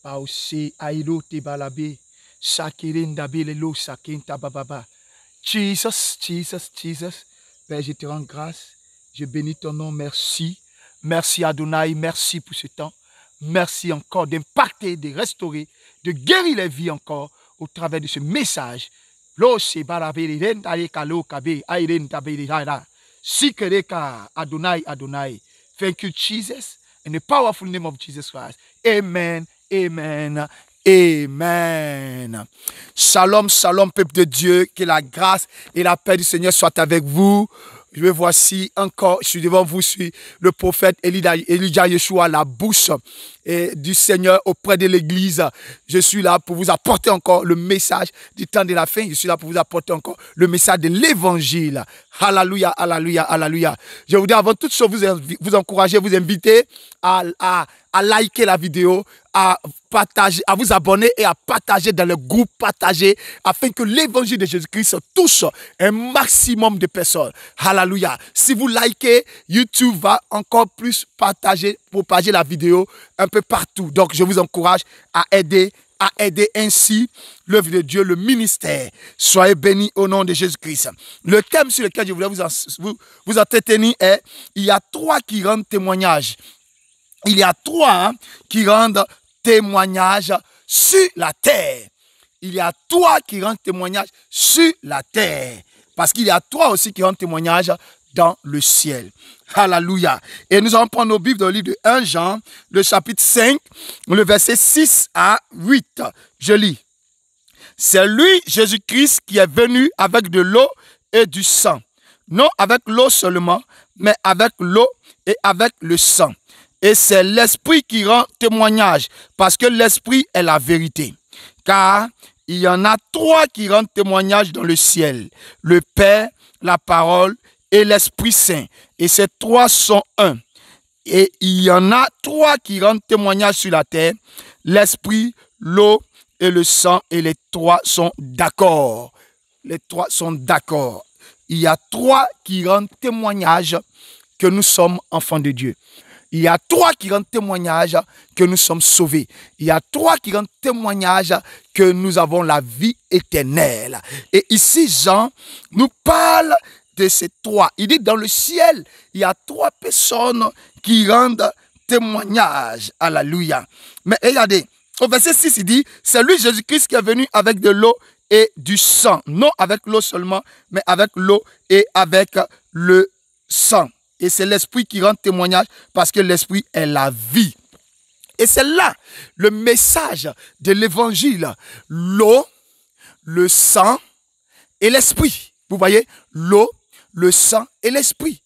Paose airo te balabe. Sakirinda belelo sakinta bababa. Jesus, Jesus, Jesus. Père, je te rends grâce. Je bénis ton nom. Merci. Merci Adonai. Merci pour ce temps. Merci encore d'impacter, de restaurer, de guérir les vies encore au travers de ce message. Adonai, Adonai. Thank you, Jesus. In the powerful name of Jesus Christ. Amen. Amen. Amen. Shalom, shalom, peuple de Dieu. Que la grâce et la paix du Seigneur soient avec vous. Je voici encore, je suis devant vous, je suis le prophète Elijah Yeshua, la bouche du Seigneur auprès de l'Église. Je suis là pour vous apporter encore le message du temps de la fin. Je suis là pour vous apporter encore le message de l'Évangile. Alléluia, alléluia, alléluia. Je voudrais avant toute chose vous encourager, vous inviter à liker la vidéo, à partager, à vous abonner et à partager dans le groupe partagé afin que l'évangile de Jésus-Christ touche un maximum de personnes. Alléluia. Si vous likez, YouTube va encore plus propager la vidéo un peu partout. Donc, je vous encourage à aider ainsi l'œuvre de Dieu, le ministère. Soyez bénis au nom de Jésus-Christ. Le thème sur lequel je voulais vous entretenir est « Il y a trois qui rendent témoignage ». Il y a trois qui rendent témoignage sur la terre. Il y a trois qui rendent témoignage sur la terre. Parce qu'il y a trois aussi qui rendent témoignage dans le ciel. Alléluia. Et nous allons prendre nos Bibles dans le livre de 1 Jean, le chapitre 5, le verset 6 à 8. Je lis. C'est lui, Jésus-Christ, qui est venu avec de l'eau et du sang. Non avec l'eau seulement, mais avec l'eau et avec le sang. Et c'est l'Esprit qui rend témoignage, parce que l'Esprit est la vérité. Car il y en a trois qui rendent témoignage dans le ciel. Le Père, la parole et l'Esprit Saint. Et ces trois sont un. Et il y en a trois qui rendent témoignage sur la terre. L'Esprit, l'eau et le sang. Et les trois sont d'accord. Les trois sont d'accord. Il y a trois qui rendent témoignage que nous sommes enfants de Dieu. Il y a trois qui rendent témoignage que nous sommes sauvés. Il y a trois qui rendent témoignage que nous avons la vie éternelle. Et ici, Jean nous parle de ces trois. Il dit dans le ciel, il y a trois personnes qui rendent témoignage. Alléluia. Mais regardez, au verset 6, il dit, c'est lui Jésus-Christ qui est venu avec de l'eau et du sang. Non avec l'eau seulement, mais avec l'eau et avec le sang. Et c'est l'Esprit qui rend témoignage parce que l'Esprit est la vie. Et c'est là le message de l'Évangile. L'eau, le sang et l'Esprit. Vous voyez, l'eau, le sang et l'Esprit.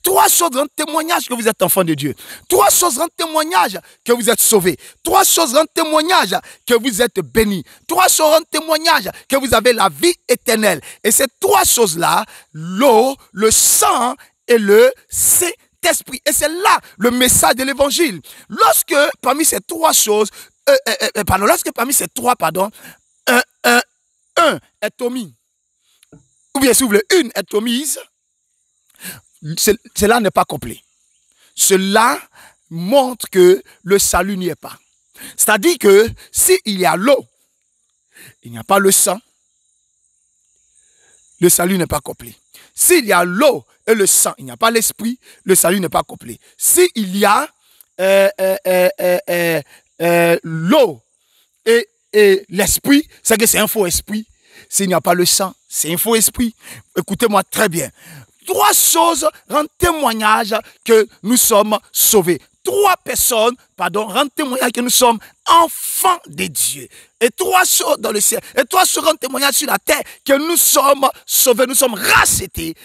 Trois choses rendent témoignage que vous êtes enfant de Dieu. Trois choses rendent témoignage que vous êtes sauvés. Trois choses rendent témoignage que vous êtes bénis. Trois choses rendent témoignage que vous avez la vie éternelle. Et ces trois choses-là, l'eau, le sang et le Saint-Esprit. Et c'est là le message de l'Évangile. Lorsque parmi ces trois choses, un est omis, ou bien si vous voulez, une est omise, cela n'est pas complet. Cela montre que le salut n'y est pas. C'est-à-dire que s'il y a l'eau, il n'y a pas le sang, le salut n'est pas complet. S'il y a l'eau et le sang, il n'y a pas l'esprit, le salut n'est pas complet. S'il y a l'eau et l'esprit, c'est que c'est un faux esprit. S'il n'y a pas le sang, c'est un faux esprit. Écoutez-moi très bien. Trois choses rendent témoignage que nous sommes sauvés. Trois personnes, rendent témoignage que nous sommes enfants de Dieu. Et trois choses dans le ciel. Et trois choses rendent témoignage sur la terre que nous sommes sauvés, nous sommes rachetés.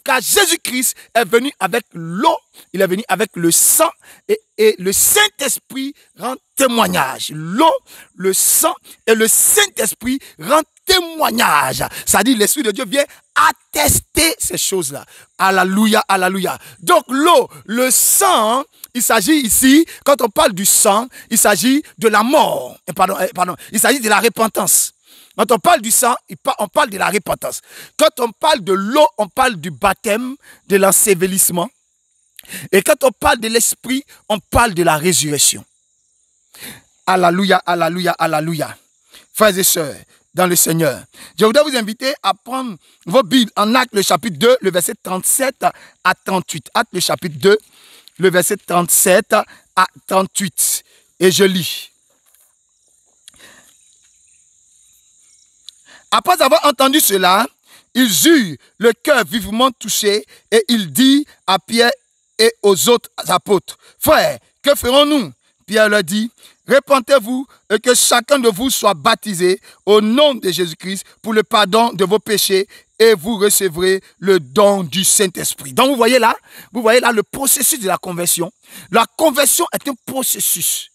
Car Jésus-Christ est venu avec l'eau, il est venu avec le sang et le Saint-Esprit rend témoignage. L'eau, le sang et le Saint-Esprit rendent témoignage. Ça dit, l'Esprit de Dieu vient attester ces choses-là. Alléluia, alléluia. Donc l'eau, le sang, il s'agit ici, quand on parle du sang, il s'agit de la mort. Il s'agit de la repentance. Quand on parle du sang, on parle de la repentance. Quand on parle de l'eau, on parle du baptême, de l'ensevelissement. Et quand on parle de l'esprit, on parle de la résurrection. Alléluia, alléluia, alléluia. Frères et sœurs, dans le Seigneur, je voudrais vous inviter à prendre vos Bibles en Actes, le chapitre 2, le verset 37 à 38. Actes, le chapitre 2, le verset 37 à 38. Et je lis. Après avoir entendu cela, ils eurent le cœur vivement touché et il dit à Pierre et aux autres apôtres, « Frères, que ferons-nous » Pierre leur dit, « Repentez-vous et que chacun de vous soit baptisé au nom de Jésus-Christ pour le pardon de vos péchés et vous recevrez le don du Saint-Esprit. » Donc vous voyez là le processus de la conversion. La conversion est un processus.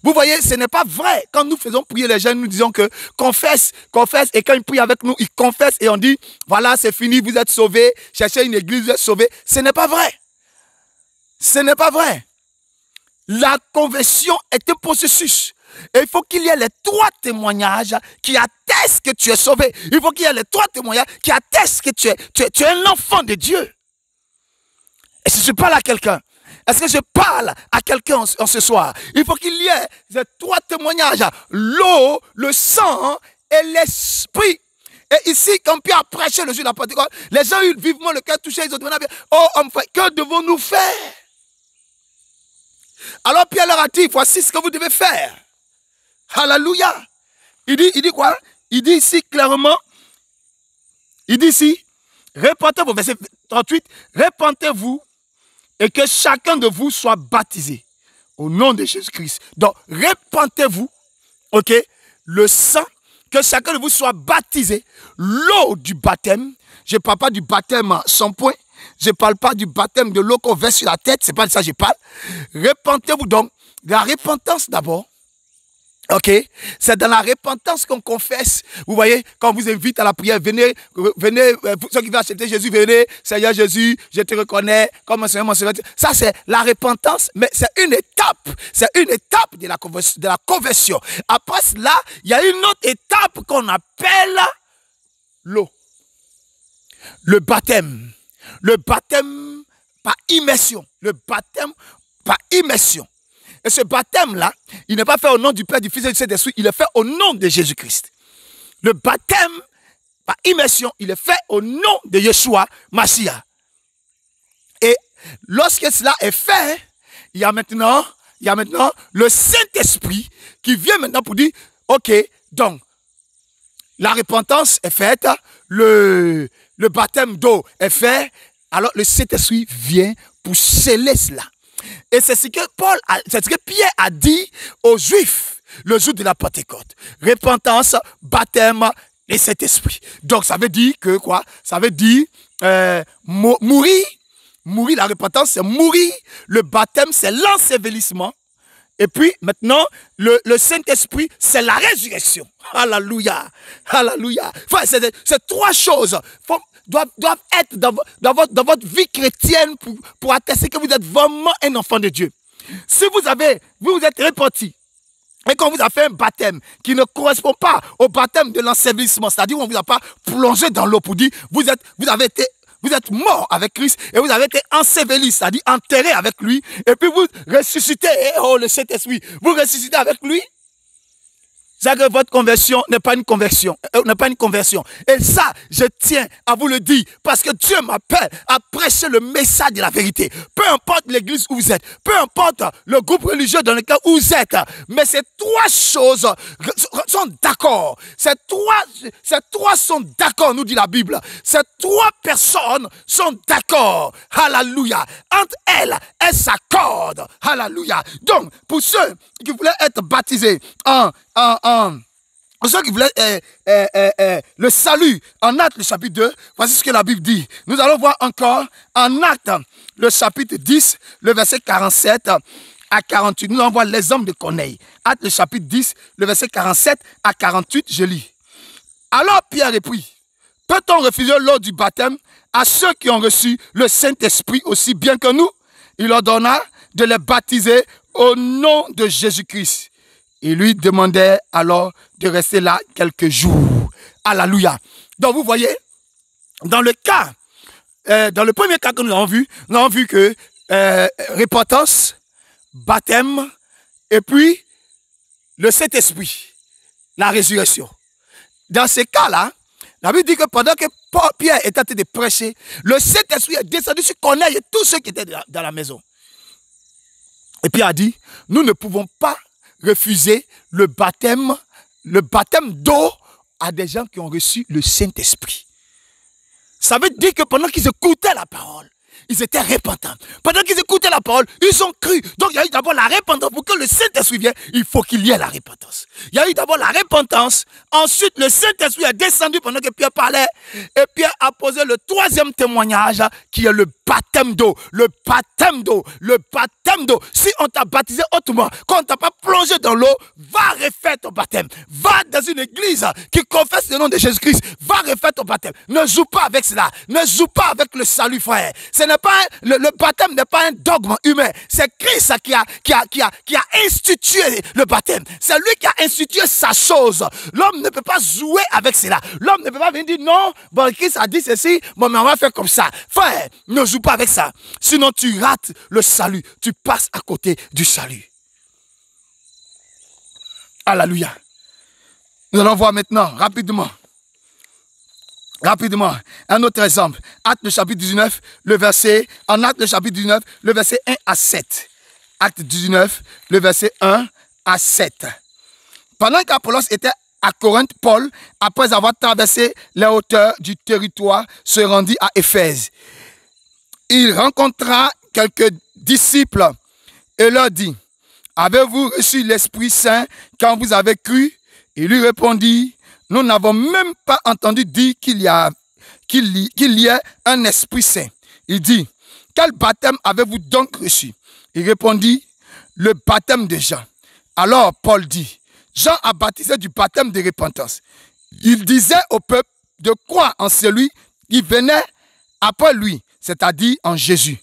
Vous voyez, ce n'est pas vrai. Quand nous faisons prier les jeunes, nous disons que confesse, confesse. Et quand ils prient avec nous, ils confessent et on dit, voilà, c'est fini, vous êtes sauvés. Cherchez une église, vous êtes sauvés. Ce n'est pas vrai. Ce n'est pas vrai. La conversion est un processus. Et il faut qu'il y ait les 3 témoignages qui attestent que tu es sauvé. Il faut qu'il y ait les 3 témoignages qui attestent que tu es un enfant de Dieu. Et si je parle à quelqu'un, est-ce que je parle à quelqu'un en ce soir? Il faut qu'il y ait ces 3 témoignages. L'eau, le sang et l'esprit. Et ici, quand Pierre a prêché le jour de la Pentecôte, les gens eurent vivement le cœur touché. Ils ont demandé, oh, enfin, que devons-nous faire? Alors Pierre leur a dit, voici ce que vous devez faire. Alléluia. Il dit quoi? Il dit ici clairement, il dit ici, repentez-vous, verset 38, repentez-vous et que chacun de vous soit baptisé au nom de Jésus-Christ. Donc, repentez-vous, ok, le sang, que chacun de vous soit baptisé, l'eau du baptême. Je ne parle pas du baptême sans point. Je ne parle pas du baptême de l'eau qu'on verse sur la tête. Ce n'est pas de ça que je parle. Repentez-vous donc. La repentance d'abord. Ok, c'est dans la repentance qu'on confesse. Vous voyez, quand on vous invite à la prière, venez, ceux qui veulent accepter Jésus, venez, Seigneur Jésus, je te reconnais comme mon Seigneur, mon Sauveur. Ça, c'est la repentance, mais c'est une étape de la conversion. Après cela, il y a une autre étape qu'on appelle l'eau. Le baptême par immersion. Le baptême par immersion. Et ce baptême-là, il n'est pas fait au nom du Père, du Fils et du Saint-Esprit, il est fait au nom de Jésus-Christ. Le baptême par immersion, il est fait au nom de Yeshua Mashiach. Et lorsque cela est fait, il y a maintenant le Saint-Esprit qui vient maintenant pour dire, ok, donc, la repentance est faite, le baptême d'eau est fait, alors le Saint-Esprit vient pour sceller cela. Et c'est ce que Pierre a dit aux Juifs le jour de la Pentecôte. Repentance, baptême et Saint-Esprit. Donc ça veut dire que quoi? Ça veut dire mourir. Mourir, la repentance, c'est mourir. Le baptême, c'est l'ensevelissement. Et puis maintenant, le Saint-Esprit, c'est la résurrection. Alléluia. Alléluia. Enfin, c'est 3 choses doivent être dans votre vie chrétienne pour attester que vous êtes vraiment un enfant de Dieu. Si vous êtes repenti et qu'on vous a fait un baptême qui ne correspond pas au baptême de l'ensevelissement, c'est-à-dire on ne vous a pas plongé dans l'eau pour dire vous êtes mort avec Christ et vous avez été enseveli, c'est-à-dire enterré avec lui, et puis vous ressuscitez, oh le Saint-Esprit, vous ressuscitez avec lui. C'est que votre conversion n'est pas une conversion. Et ça, je tiens à vous le dire parce que Dieu m'appelle à prêcher le message de la vérité. Peu importe l'église où vous êtes, peu importe le groupe religieux dans lequel vous êtes, mais ces 3 choses sont d'accord. Ces trois sont d'accord, nous dit la Bible. Ces 3 personnes sont d'accord. Alléluia. Entre elles s'accordent. Alléluia. Donc, pour ceux qui voulaient être baptisés pour ceux qui voulaient le salut en Actes, le chapitre 2, voici ce que la Bible dit. Nous allons voir encore en Actes, le chapitre 10, le verset 47 à 48. Nous allons voir l'exemple de Corneille. Actes, le chapitre 10, le verset 47 à 48, je lis. Alors Pierre reprit, peut-on refuser l'eau du baptême à ceux qui ont reçu le Saint-Esprit aussi bien que nous? Il leur donna de les baptiser au nom de Jésus-Christ. Il lui demandait alors de rester là quelques jours. Alléluia. Donc vous voyez, dans le premier cas que nous avons vu que repentance, baptême, et puis le Saint-Esprit, la résurrection. Dans ces cas-là, la Bible dit que pendant que Pierre était en train de prêcher, le Saint-Esprit est descendu sur Corneille et tous ceux qui étaient dans la maison. Et Pierre a dit, nous ne pouvons pas refuser le baptême d'eau à des gens qui ont reçu le Saint-Esprit. Ça veut dire que pendant qu'ils écoutaient la parole, ils étaient repentants. Pendant qu'ils écoutaient la parole, ils ont cru. Donc il y a eu d'abord la repentance. Pour que le Saint-Esprit vienne, il faut qu'il y ait la repentance. Il y a eu d'abord la repentance. Ensuite, le Saint-Esprit est descendu pendant que Pierre parlait. Et Pierre a posé le troisième témoignage qui est le baptême d'eau. Le baptême d'eau. Le baptême d'eau. Si on t'a baptisé autrement, quand on t'a pas plongé dans l'eau, va refaire ton baptême. Va dans une église qui confesse le nom de Jésus-Christ. Va refaire ton baptême. Ne joue pas avec cela. Ne joue pas avec le salut, frère. Le baptême n'est pas un dogme humain. C'est Christ qui a institué le baptême. C'est lui qui a institué sa chose. L'homme ne peut pas jouer avec cela. L'homme ne peut pas venir dire non, bon, Christ a dit ceci, bon, mais on va faire comme ça. Frère, ne joue pas avec ça. Sinon, tu rates le salut. Tu passes à côté du salut. Alléluia. Nous allons voir maintenant, rapidement, un autre exemple. Acte chapitre 19, le verset 1 à 7. Acte 19, le verset 1 à 7. Pendant qu'Apollos était à Corinthe, Paul, après avoir traversé les hauteurs du territoire, se rendit à Éphèse. Il rencontra quelques disciples et leur dit, « Avez-vous reçu l'Esprit Saint quand vous avez cru ?» Il lui répondit, « Nous n'avons même pas entendu dire qu'il y ait un Esprit Saint. » Il dit, « Quel baptême avez-vous donc reçu ?» Il répondit, « Le baptême de Jean. » Alors Paul dit, « Jean a baptisé du baptême de repentance. Il disait au peuple de croire en celui qui venait après lui, c'est-à-dire en Jésus. »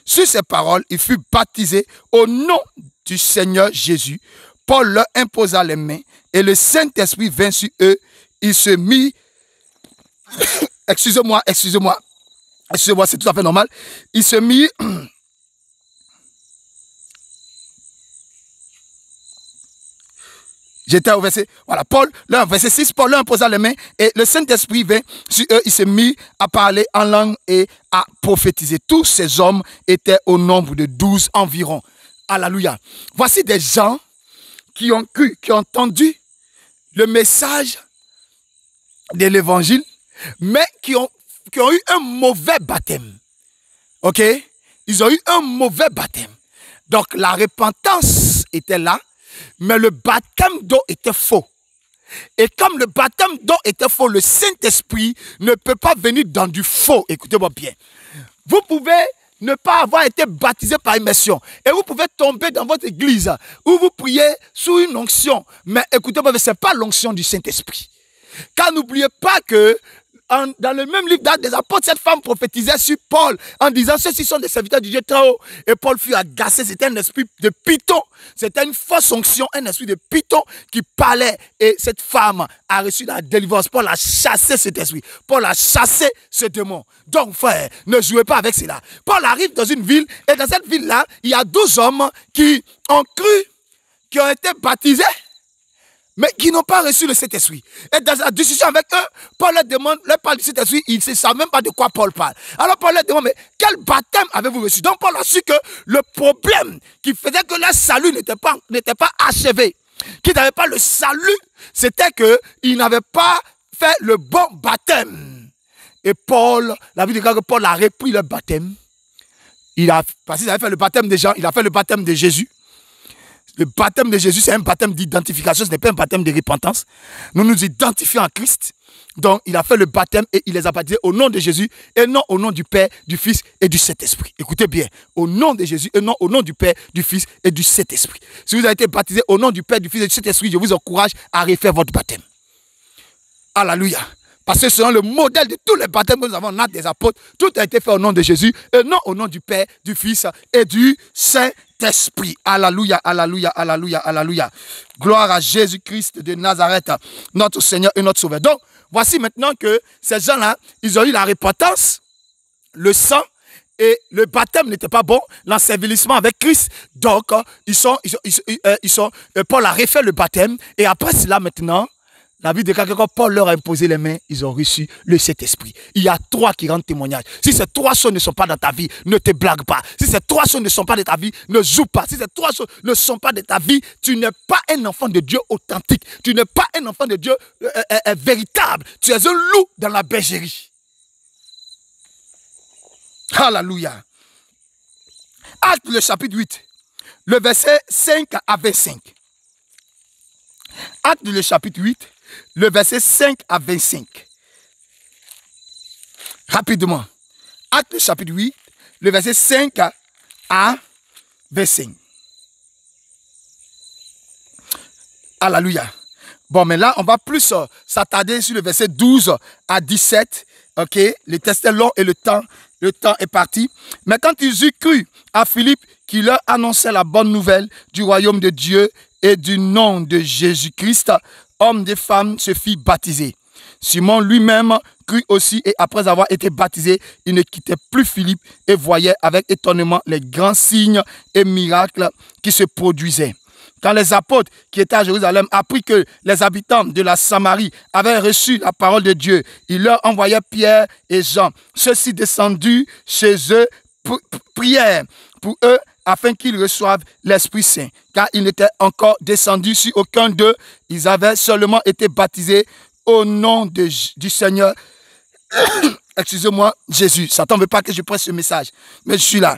Sur ces paroles, il fut baptisé au nom du Seigneur Jésus. Paul leur imposa les mains et le Saint-Esprit vint sur eux. Il se mit, excusez-moi, c'est tout à fait normal. Il se mit, j'étais au verset, voilà, verset 6, Paul leur imposa les mains et le Saint-Esprit vint sur eux. Il se mit à parler en langue et à prophétiser. Tous ces hommes étaient au nombre de 12 environ. Alléluia. Voici des gens qui ont cru, qui ont entendu le message de l'évangile, mais qui ont eu un mauvais baptême. Ok? Ils ont eu un mauvais baptême. Donc la repentance était là, mais le baptême d'eau était faux. Et comme le baptême d'eau était faux, le Saint-Esprit ne peut pas venir dans du faux. Écoutez-moi bien. Vous pouvez ne pas avoir été baptisé par immersion. Et vous pouvez tomber dans votre église où vous priez sous une onction. Mais écoutez-moi, ce n'est pas l'onction du Saint-Esprit. Car n'oubliez pas que dans le même livre d'Actes des Apôtres, cette femme prophétisait sur Paul en disant ceux-ci sont des serviteurs du Dieu très haut. Et Paul fut agacé, c'était un esprit de python. C'était une fausse onction, un esprit de python qui parlait. Et cette femme a reçu la délivrance. Paul a chassé cet esprit. Paul a chassé ce démon. Donc frère, ne jouez pas avec cela. Paul arrive dans une ville et dans cette ville-là, il y a 12 hommes qui ont cru, qui ont été baptisés, mais qui n'ont pas reçu le Saint-Esprit. Et dans la discussion avec eux, Paul leur parle du Saint-Esprit, ils ne savent même pas de quoi Paul parle. Alors Paul leur demande, mais quel baptême avez-vous reçu? Donc Paul a su que le problème qui faisait que leur salut n'était pas achevé, qu'ils n'avaient pas le salut, c'était qu'ils n'avaient pas fait le bon baptême. Et Paul, la Bible dit que Paul a repris le baptême. Parce qu'il avait fait le baptême des gens, il a fait le baptême de Jésus. Le baptême de Jésus, c'est un baptême d'identification, ce n'est pas un baptême de repentance. Nous nous identifions en Christ. Donc, il a fait le baptême et il les a baptisés au nom de Jésus et non au nom du Père, du Fils et du Saint-Esprit. Écoutez bien, au nom de Jésus et non au nom du Père, du Fils et du Saint-Esprit. Si vous avez été baptisé au nom du Père, du Fils et du Saint-Esprit, je vous encourage à refaire votre baptême. Alléluia. Parce que selon le modèle de tous les baptêmes que nous avons en Actes des Apôtres, tout a été fait au nom de Jésus et non au nom du Père, du Fils et du Saint-Esprit. Alléluia, alléluia, alléluia, alléluia. Gloire à Jésus-Christ de Nazareth, notre Seigneur et notre Sauveur. Donc, voici maintenant que ces gens-là, ils ont eu la repentance, le sang et le baptême n'était pas bon, l'ensevelissement avec Christ. Donc, Paul a refait le baptême et après cela maintenant, la Bible déclare que quand Paul leur a imposé les mains, ils ont reçu le Saint-Esprit. Il y a 3 qui rendent témoignage. Si ces 3 choses ne sont pas dans ta vie, ne te blague pas. Si ces 3 choses ne sont pas de ta vie, ne joue pas. Si ces 3 choses ne sont pas de ta vie, tu n'es pas un enfant de Dieu authentique. Tu n'es pas un enfant de Dieu véritable. Tu es un loup dans la bergerie. Alléluia. Acte le chapitre 8, le verset 5 à 25. Acte le chapitre 8, le verset 5 à 25. Rapidement. Acte chapitre 8, le verset 5 à 25. Alléluia. Bon, mais là, on va plus s'attarder sur le verset 12 à 17. Ok, le texte est long et le temps est parti. Mais quand ils eurent cru à Philippe qui leur annonçait la bonne nouvelle du royaume de Dieu et du nom de Jésus-Christ, hommes et femmes se fit baptiser. Simon lui-même crut aussi et après avoir été baptisé, il ne quittait plus Philippe et voyait avec étonnement les grands signes et miracles qui se produisaient. Quand les apôtres qui étaient à Jérusalem apprirent que les habitants de la Samarie avaient reçu la parole de Dieu, ils leur envoyaient Pierre et Jean. Ceux-ci descendus chez eux prièrent pour eux afin qu'ils reçoivent l'Esprit Saint. Car ils n'étaient encore descendus sur aucun d'eux, ils avaient seulement été baptisés au nom du Seigneur. Excusez-moi, Jésus. Satan ne veut pas que je presse ce message, mais je suis là.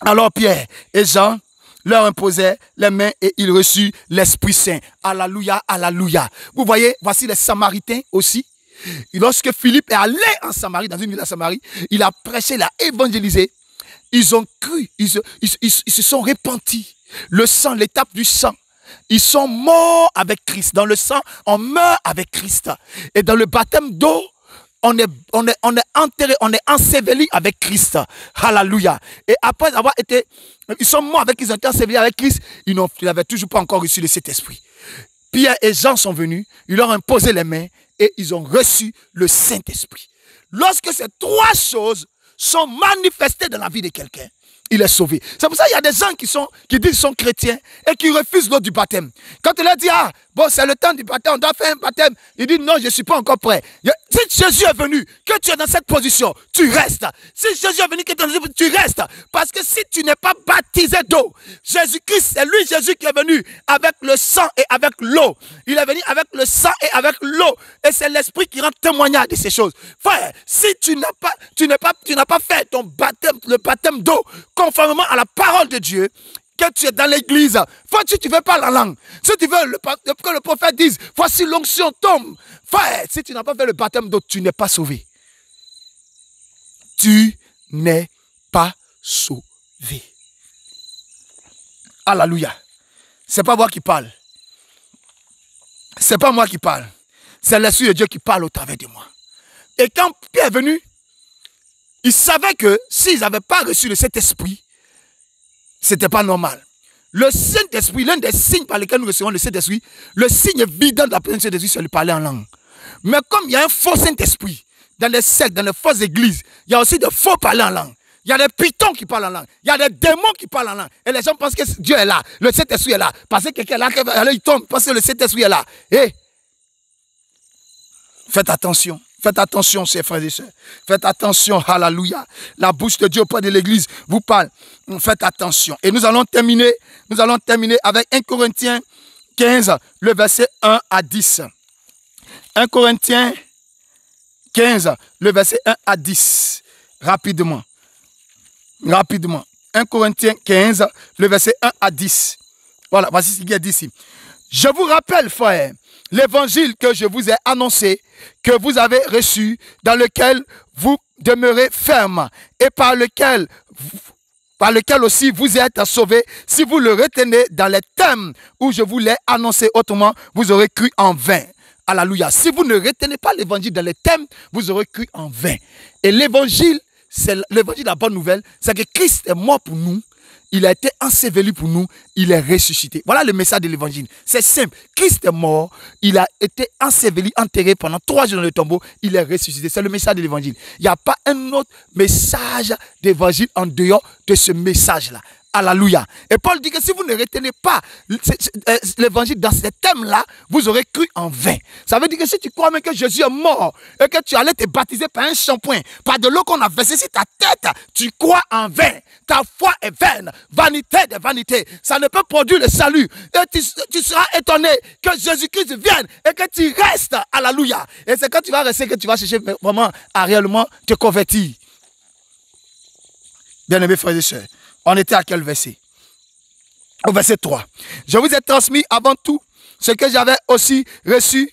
Alors Pierre et Jean leur imposaient les mains et ils reçurent l'Esprit Saint. Alléluia, alléluia. Vous voyez, voici les Samaritains aussi. Et lorsque Philippe est allé en Samarie, dans une ville de Samarie, il a prêché, il a évangélisé. Ils ont cru, ils se sont repentis. Le sang, l'étape du sang. Ils sont morts avec Christ. Dans le sang, on meurt avec Christ. Et dans le baptême d'eau, on est enterré, on est enseveli avec Christ. Alléluia. Et après avoir été, ils sont morts avec Christ, ils ont été ensevelis avec Christ, ils n'avaient toujours pas encore reçu le Saint-Esprit. Pierre et Jean sont venus, ils leur ont imposé les mains et ils ont reçu le Saint-Esprit. Lorsque ces 3 choses sont manifestées dans la vie de quelqu'un, il est sauvé. C'est pour ça qu'il y a des gens qui disent qu'ils sont chrétiens et qui refusent l'eau du baptême. Quand on leur dit, ah, bon, c'est le temps du baptême, on doit faire un baptême. Ils disent, non, je ne suis pas encore prêt. Si Jésus est venu, que tu es dans cette position, tu restes. Si Jésus est venu, que tu es dans cette position, tu restes. Parce que si tu n'es pas baptisé d'eau, Jésus-Christ, c'est lui, Jésus, qui est venu avec le sang et avec l'eau. Il est venu avec le sang et avec l'eau. Et c'est l'Esprit qui rend témoignage de ces choses. Frère, si tu n'as pas fait ton baptême, le baptême d'eau, conformément à la parole de Dieu, que tu es dans l'église, si tu veux pas la langue, si tu veux que le prophète dise, voici l'onction tombe, frère, si tu n'as pas fait le baptême d'eau, tu n'es pas sauvé. Tu n'es pas sauvé. Alléluia. C'est pas moi qui parle. C'est pas moi qui parle. C'est l'Esprit de Dieu qui parle au travers de moi. Et quand Pierre est venu, ils savaient que s'ils n'avaient pas reçu le Saint-Esprit, ce n'était pas normal. Le Saint-Esprit, l'un des signes par lesquels nous recevons le Saint-Esprit, le signe évident de la présence de Saint-Esprit, c'est de parler en langue. Mais comme il y a un faux Saint-Esprit dans les sectes, dans les fausses églises, il y a aussi de faux parler en langue. Il y a des pitons qui parlent en langue. Il y a des démons qui parlent en langue. Et les gens pensent que Dieu est là. Le Saint-Esprit est là. Parce que quelqu'un est là, alors il tombe parce que le Saint-Esprit est là. Et faites attention. Faites attention, chers frères et sœurs. Faites attention, alléluia. La bouche de Dieu auprès de l'église vous parle. Faites attention. Et nous allons terminer avec 1 Corinthiens 15, le verset 1 à 10. 1 Corinthiens 15, le verset 1 à 10. Rapidement. 1 Corinthiens 15, le verset 1 à 10. Voilà, voici ce qu'il y a dit ici. Je vous rappelle, frères, l'évangile que je vous ai annoncé, que vous avez reçu, dans lequel vous demeurez ferme et par lequel aussi vous êtes sauvés, si vous le retenez dans les thèmes où je vous l'ai annoncé, autrement, vous aurez cru en vain. Alléluia. Si vous ne retenez pas l'évangile dans les thèmes, vous aurez cru en vain. Et l'évangile, c'est l'évangile de la bonne nouvelle, c'est que Christ est mort pour nous il a été enseveli pour nous, il est ressuscité. Voilà le message de l'évangile. C'est simple. Christ est mort, il a été enseveli, enterré pendant 3 jours dans le tombeau, il est ressuscité. C'est le message de l'évangile. Il n'y a pas un autre message d'évangile en dehors de ce message-là. Alléluia. Et Paul dit que si vous ne retenez pas l'évangile dans ces thèmes-là, vous aurez cru en vain. Ça veut dire que si tu crois même que Jésus est mort et que tu allais te baptiser par un shampoing, par de l'eau qu'on a versé sur ta tête, tu crois en vain. Ta foi est vaine. Vanité de vanité. Ça ne peut produire le salut. Et tu seras étonné que Jésus-Christ vienne et que tu restes. Alléluia. Et c'est quand tu vas rester que tu vas chercher vraiment à réellement te convertir. Bien-aimés frères et sœurs. On était à quel verset? Au verset 3. Je vous ai transmis avant tout ce que j'avais aussi reçu.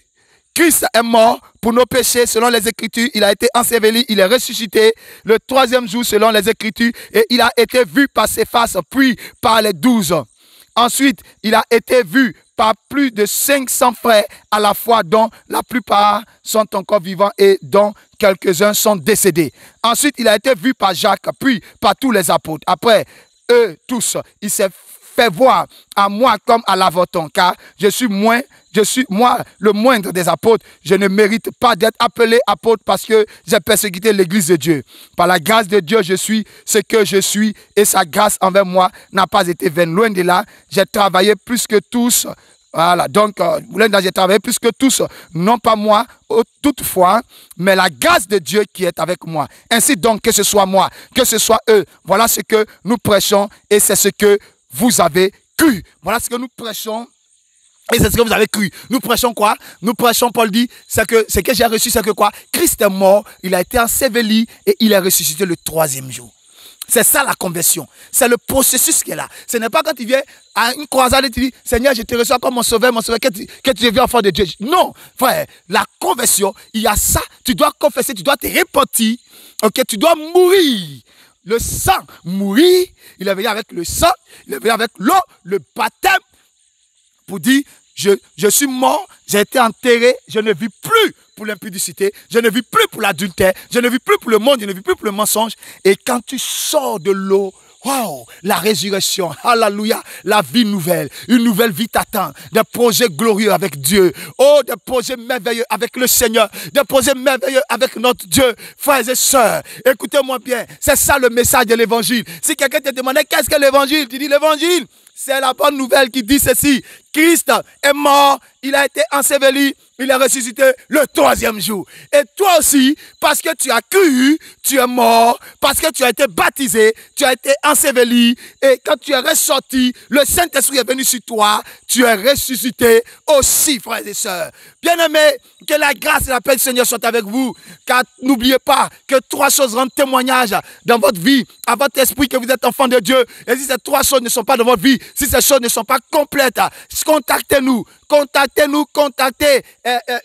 Christ est mort pour nos péchés selon les Écritures. Il a été enseveli, il est ressuscité le 3e jour selon les Écritures. Et il a été vu par ses faces, puis par les 12. Ensuite, il a été vu par plus de 500 frères à la fois, dont la plupart sont encore vivants et dont quelques-uns sont décédés. Ensuite, il a été vu par Jacques, puis par tous les apôtres. Après eux tous, il s'est fait voir à moi comme à l'avorton, car je suis moi le moindre des apôtres. Je ne mérite pas d'être appelé apôtre parce que j'ai persécuté l'église de Dieu. Par la grâce de Dieu, je suis ce que je suis et sa grâce envers moi n'a pas été vaine. Loin de là, j'ai travaillé plus que tous. Voilà, donc, j'ai travaillé plus que tous, non pas moi, toutefois, mais la grâce de Dieu qui est avec moi. Ainsi donc, que ce soit moi, que ce soit eux, voilà ce que nous prêchons et c'est ce que vous avez cru. Voilà ce que nous prêchons. Et c'est ce que vous avez cru. Nous prêchons quoi? Nous prêchons, Paul dit, c'est que j'ai reçu, c'est que quoi? Christ est mort, il a été enseveli et il est ressuscité le 3e jour. C'est ça la conversion. C'est le processus qui est là. Ce n'est pas quand tu viens à une croisade et tu dis, Seigneur, je te reçois comme mon sauveur, que tu deviens enfant de Dieu. Non, frère, la conversion, il y a ça. Tu dois confesser, tu dois te repentir. Ok, tu dois mourir. Le sang, mourir, il est venu avec le sang, il est venu avec l'eau, le baptême, pour dire, je suis mort, j'ai été enterré, je ne vis plus pour l'impudicité, je ne vis plus pour l'adultère, je ne vis plus pour le monde, je ne vis plus pour le mensonge. Et quand tu sors de l'eau, wow, la résurrection, alléluia, la vie nouvelle, une nouvelle vie t'attend, des projets glorieux avec Dieu, oh, des projets merveilleux avec le Seigneur, des projets merveilleux avec notre Dieu. Frères et sœurs, écoutez-moi bien, c'est ça le message de l'évangile. Si quelqu'un te demandait qu'est-ce que l'évangile, tu dis l'évangile, c'est la bonne nouvelle qui dit ceci. Christ est mort, il a été enseveli, il est ressuscité le 3e jour. Et toi aussi, parce que tu as cru, tu es mort, parce que tu as été baptisé, tu as été enseveli, et quand tu es ressorti, le Saint-Esprit est venu sur toi, tu es ressuscité aussi, frères et sœurs. Bien-aimés, que la grâce et la paix du Seigneur soient avec vous, car n'oubliez pas que 3 choses rendent témoignage dans votre vie, à votre esprit que vous êtes enfant de Dieu. Et si ces 3 choses ne sont pas dans votre vie, si ces choses ne sont pas complètes, contactez-nous, contactez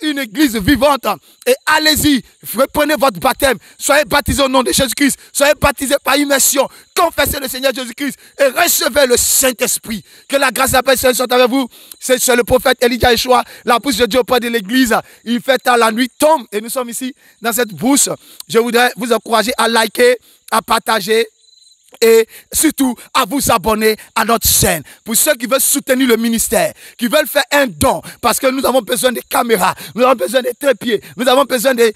une église vivante et allez-y, reprenez votre baptême, soyez baptisés au nom de Jésus-Christ, soyez baptisés par immersion, confessez le Seigneur Jésus-Christ et recevez le Saint-Esprit. Que la grâce et la paix soit avec vous. C'est le prophète Elijah Yeshua, la bouche de Dieu auprès de l'église. Il fait tard, la nuit tombe et nous sommes ici dans cette bouche. Je voudrais vous encourager à liker, à partager et surtout à vous abonner à notre chaîne. Pour ceux qui veulent soutenir le ministère, qui veulent faire un don, parce que nous avons besoin de caméras, nous avons besoin des trépieds, nous avons besoin des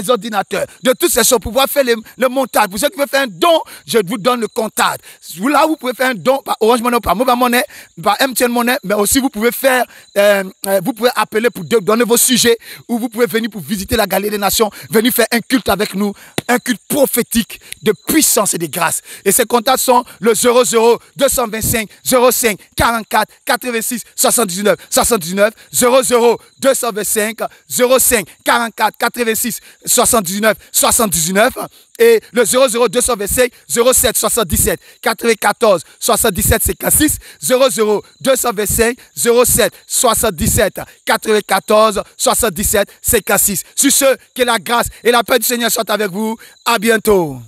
ordinateurs, de toutes ces choses pour pouvoir faire le montage. Pour ceux qui veulent faire un don, je vous donne le contact. Là, vous pouvez faire un don par Orange Money, par Mobile Money, par MTN Money, mais aussi vous pouvez faire, vous pouvez appeler pour donner vos sujets, ou vous pouvez venir pour visiter la Galerie des Nations, venir faire un culte avec nous, un culte prophétique de puissance et de grâce. Et ces contacts sont le 00 225 05 44 86 79 79 00 225 05 44 86 79 79 et le 00 225 07 77 94 77 56 00 225 07 77 94 77 56. Sur ce, que la grâce et la paix du Seigneur soient avec vous. À bientôt.